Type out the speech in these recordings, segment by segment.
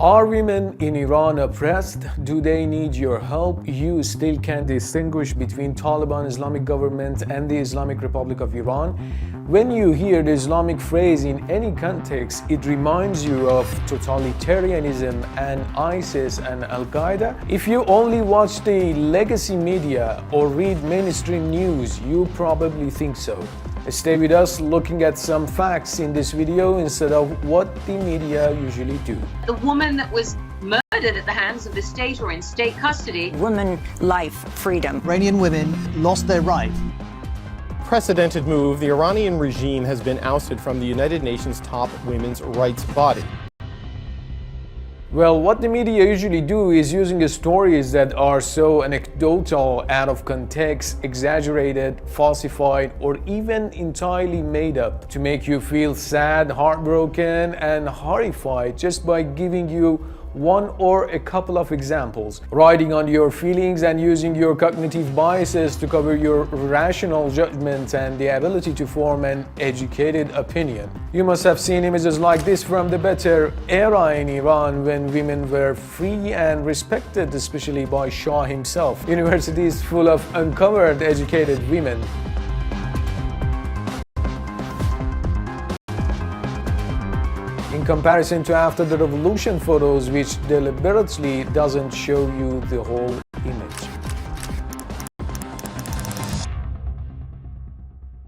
Are women in Iran oppressed? Do they need your help? You still can't distinguish between Taliban Islamic government and the Islamic Republic of Iran. When you hear the Islamic phrase in any context, it reminds you of totalitarianism and ISIS and Al-Qaeda. If you only watch the legacy media or read mainstream news, you probably think so. Stay with us looking at some facts in this video instead of what the media usually do. The woman that was murdered at the hands of the state or in state custody. Women, life, freedom. Iranian women lost their right. Precedented move, the Iranian regime has been ousted from the United Nations top women's rights body. Well, what the media usually do is using stories that are so anecdotal, out of context, exaggerated, falsified, or even entirely made up to make you feel sad, heartbroken, and horrified just by giving you one or a couple of examples, riding on your feelings and using your cognitive biases to cover your rational judgment and the ability to form an educated opinion. You must have seen images like this from the better era in Iran when women were free and respected, especially by Shah himself. Universities full of uncovered educated women. In comparison to after the revolution photos, which deliberately doesn't show you the whole image.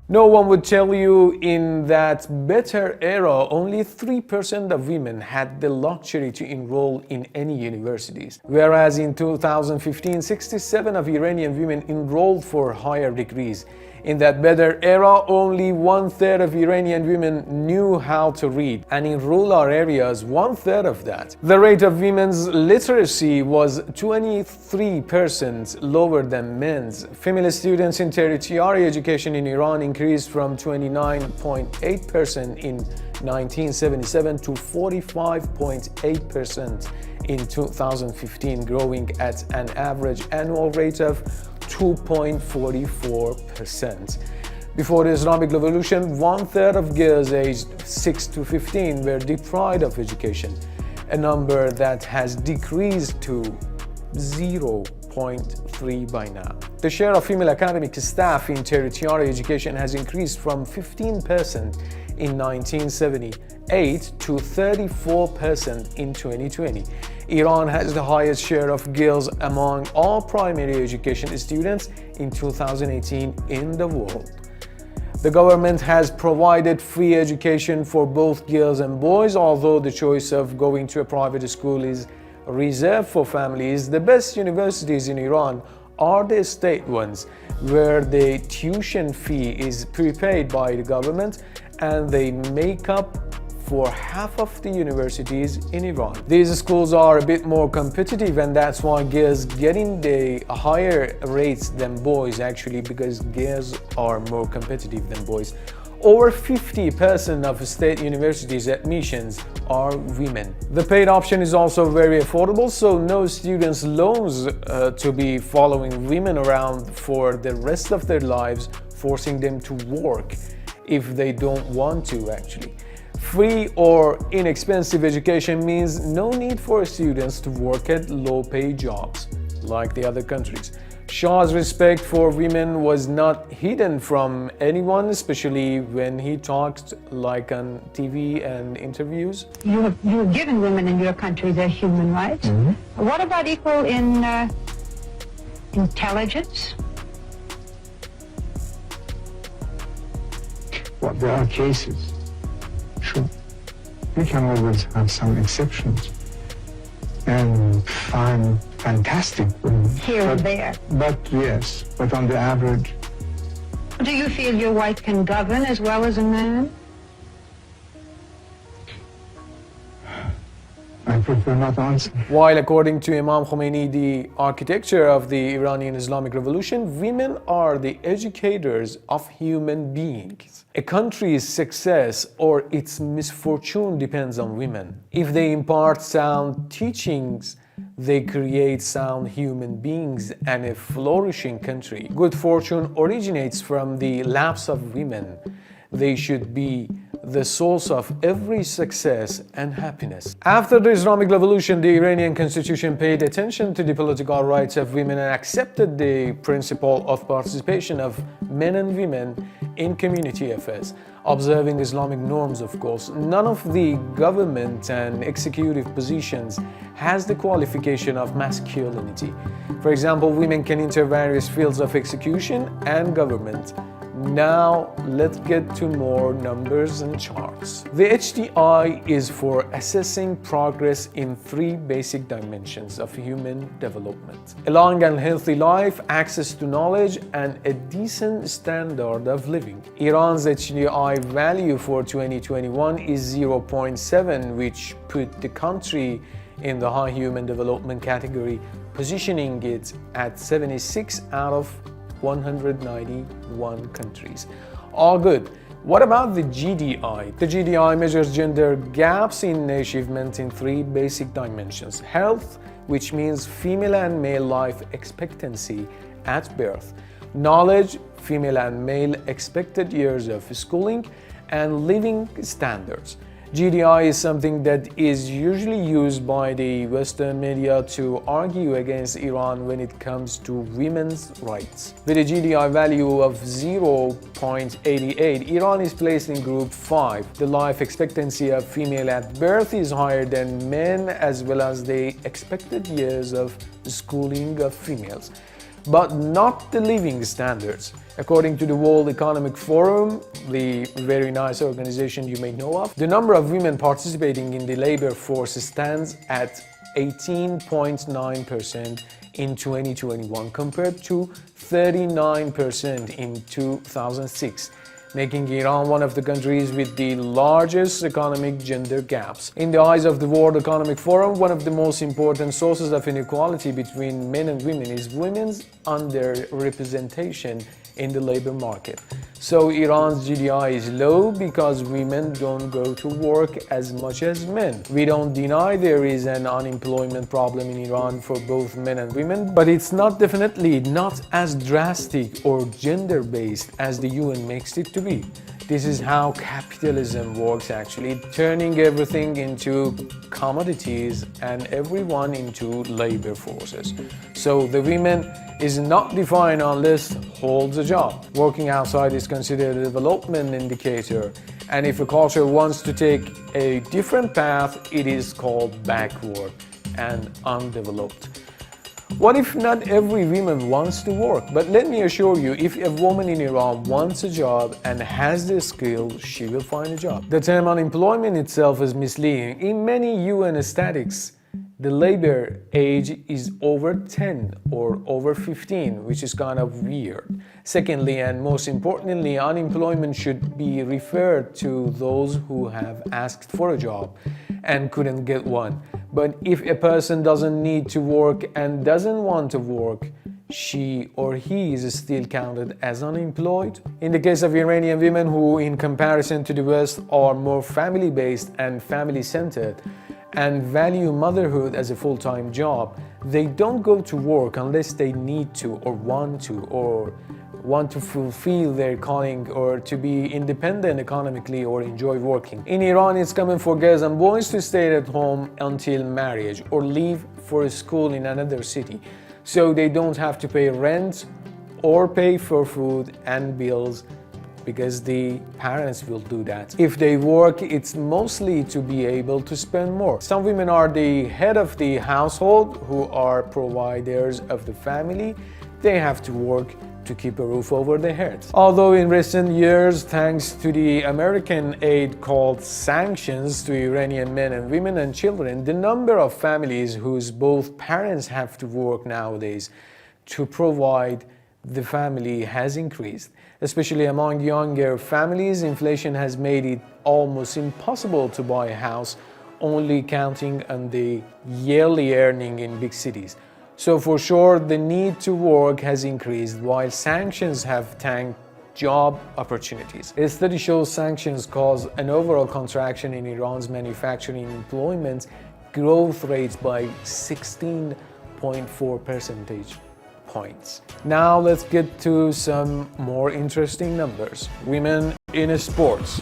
No one would tell you in that better era only 3% of women had the luxury to enroll in any universities, whereas in 2015, 67% of Iranian women enrolled for higher degrees. In that better era, only 1/3 of Iranian women knew how to read, and in rural areas, 1/3 of that. The rate of women's literacy was 23% lower than men's. Female students in tertiary education in Iran increased from 29.8% in 1977 to 45.8% in 2015, growing at an average annual rate of 2.44%. Before the Islamic Revolution, 1/3 of girls aged 6 to 15 were deprived of education, a number that has decreased to 0.3 by now. The share of female academic staff in tertiary education has increased from 15% in 1978 to 34% in 2020. Iran has the highest share of girls among all primary education students in 2018 in the world. The government has provided free education for both girls and boys, although the choice of going to a private school is reserved for families. The best universities in Iran are the state ones, where the tuition fee is prepaid by the government and they make up for half of the universities in Iran. These schools are a bit more competitive, and that's why girls getting the higher rates than boys, actually, because girls are more competitive than boys. Over 50% of state universities admissions are women. The paid option is also very affordable, so no students' loans to be following women around for the rest of their lives, forcing them to work if they don't want to, actually. Free or inexpensive education means no need for students to work at low-paid jobs like the other countries. Shah's respect for women was not hidden from anyone, especially when he talked like on TV and interviews. You have given women in your country their human rights. Mm-hmm. What about equal in intelligence? Well, there are cases. Sure. We can always have some exceptions and find fantastic women. Here and there. But yes, but on the average. Do you feel your wife can govern as well as a man? I prefer not to answer. While according to Imam Khomeini, the architecture of the Iranian Islamic Revolution, women are the educators of human beings. A country's success or its misfortune depends on women. If they impart sound teachings, they create sound human beings and a flourishing country. Good fortune originates from the laps of women. They should be the source of every success and happiness. After the Islamic Revolution, the Iranian constitution paid attention to the political rights of women and accepted the principle of participation of men and women in community affairs, observing Islamic norms, of course. None of the government and executive positions has the qualification of masculinity. For example, women can enter various fields of execution and government. Now, let's get to more numbers and charts. The HDI is for assessing progress in 3 basic dimensions of human development: a long and healthy life, access to knowledge, and a decent standard of living. Iran's HDI value for 2021 is 0.7, which put the country in the high human development category, positioning it at 76 out of 191 countries. All good. What about the GDI? The GDI measures gender gaps in achievement in 3 basic dimensions: health, which means female and male life expectancy at birth; knowledge, female and male expected years of schooling; and living standards. GDI is something that is usually used by the Western media to argue against Iran when it comes to women's rights. With a GDI value of 0.88, Iran is placed in Group 5. The life expectancy of female at birth is higher than men, as well as the expected years of schooling of females, but not the living standards. According to the World Economic Forum, the very nice organization you may know of, the number of women participating in the labor force stands at 18.9% in 2021 compared to 39% in 2006, making Iran one of the countries with the largest economic gender gaps. In the eyes of the World Economic Forum, one of the most important sources of inequality between men and women is women's underrepresentation in the labor market. So Iran's GDI is low because women don't go to work as much as men. We don't deny there is an unemployment problem in Iran for both men and women, but it's definitely not as drastic or gender-based as the UN makes it to be. This is how capitalism works actually, turning everything into commodities and everyone into labor forces. So the women is not defined unless holds a job. Working outside is considered a development indicator, and if a culture wants to take a different path, it is called backward and undeveloped. What if not every woman wants to work? But let me assure you, if a woman in Iran wants a job and has the skills, she will find a job. The term unemployment itself is misleading. In many UN statistics, the labor age is over 10 or over 15, which is kind of weird. Secondly, and most importantly, unemployment should be referred to those who have asked for a job and couldn't get one. But if a person doesn't need to work and doesn't want to work, she or he is still counted as unemployed. In the case of Iranian women who, in comparison to the West, are more family-based and family-centered, and value motherhood as a full-time job, they don't go to work unless they need to or want to fulfill their calling or to be independent economically or enjoy working. In Iran, it's common for girls and boys to stay at home until marriage or leave for school in another city, so they don't have to pay rent or pay for food and bills, because the parents will do that. If they work, it's mostly to be able to spend more. Some women are the head of the household, who are providers of the family. They have to work to keep a roof over their heads. Although in recent years, thanks to the American aid called sanctions to Iranian men and women and children, the number of families whose both parents have to work nowadays to provide the family has increased. Especially among younger families, inflation has made it almost impossible to buy a house, only counting on the yearly earning in big cities. So for sure, the need to work has increased, while sanctions have tanked job opportunities. A study shows sanctions cause an overall contraction in Iran's manufacturing employment growth rates by 16.4 percentage points. Now let's get to some more interesting numbers. Women in sports.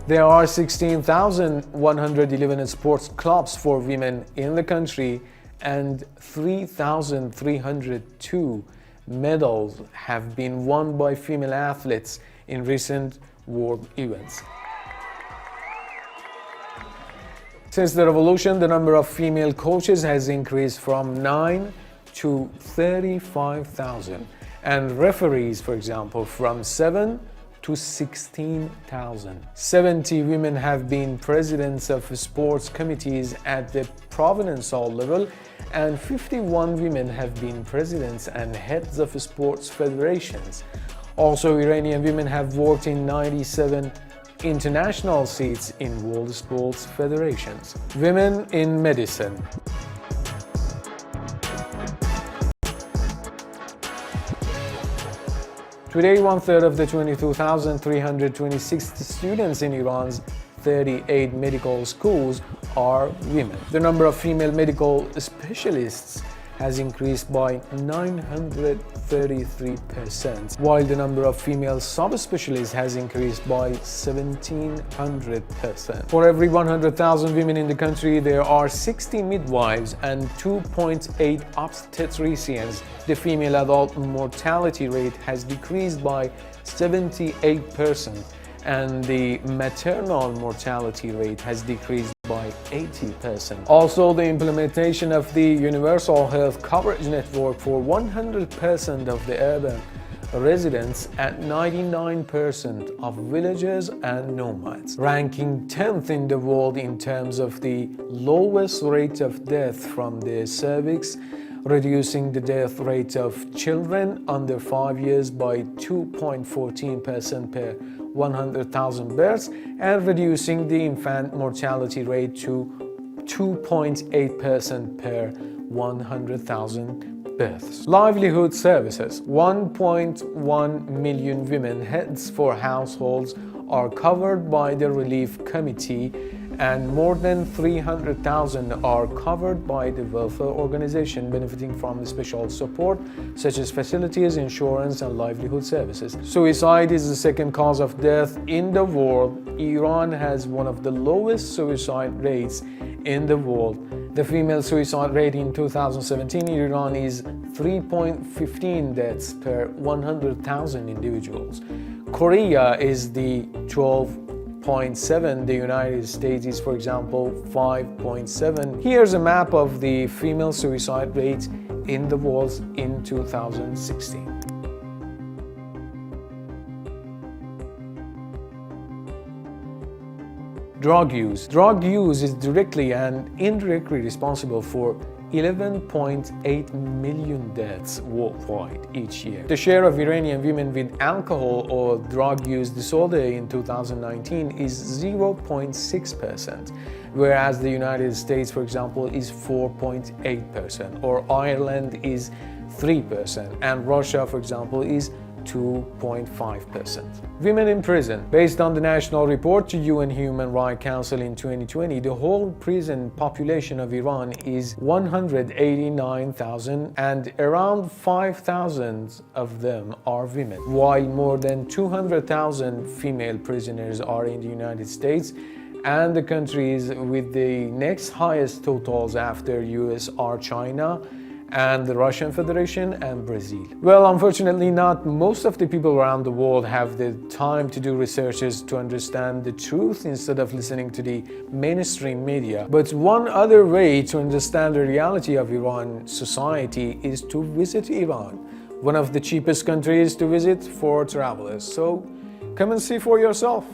There are 16,111 sports clubs for women in the country, and 3,302 medals have been won by female athletes in recent world events. Since the revolution, the number of female coaches has increased from 9 to 35,000, and referees, for example, from 7 to 16,000. 70 women have been presidents of sports committees at the provincial level, and 51 women have been presidents and heads of sports federations. Also, Iranian women have worked in 97 international seats in world sports federations. Women in medicine. Today, 1/3 of the 22,326 students in Iran's 38 medical schools are women. The number of female medical specialists has increased by 933%, while the number of female subspecialists has increased by 1,700%. For every 100,000 women in the country, there are 60 midwives and 2.8 obstetricians. The female adult mortality rate has decreased by 78%, and the maternal mortality rate has decreased by 80%. Also, the implementation of the universal health coverage network for 100% of the urban residents at 99% of villagers and nomads, ranking 10th in the world in terms of the lowest rate of death from the cervix, reducing the death rate of children under 5 years by 2.14% per 100,000 births, and reducing the infant mortality rate to 2.8% per 100,000 births. Livelihood services. 1.1 million women heads for households are covered by the Relief Committee, and more than 300,000 are covered by the welfare organization, benefiting from special support such as facilities, insurance, and livelihood services. Suicide is the second cause of death in the world. Iran has one of the lowest suicide rates in the world. The female suicide rate in 2017 in Iran is 3.15 deaths per 100,000 individuals. Korea is the 12.7. The United States is, for example, 5.7. Here's a map of the female suicide rate in the world in 2016. Drug use. Drug use is directly and indirectly responsible for 11.8 million deaths worldwide each year. The share of Iranian women with alcohol or drug use disorder in 2019 is 0.6%, whereas the United States, for example, is 4.8%, or Ireland is 3%, and Russia, for example, is 2.5%. Women in prison. Based on the national report to UN Human Rights Council in 2020, the whole prison population of Iran is 189,000, and around 5,000 of them are women, while more than 200,000 female prisoners are in the United States, and the countries with the next highest totals after US are China and the Russian Federation and Brazil. Well, unfortunately, not most of the people around the world have the time to do researches to understand the truth instead of listening to the mainstream media. But one other way to understand the reality of Iran society is to visit Iran, one of the cheapest countries to visit for travelers. So come and see for yourself.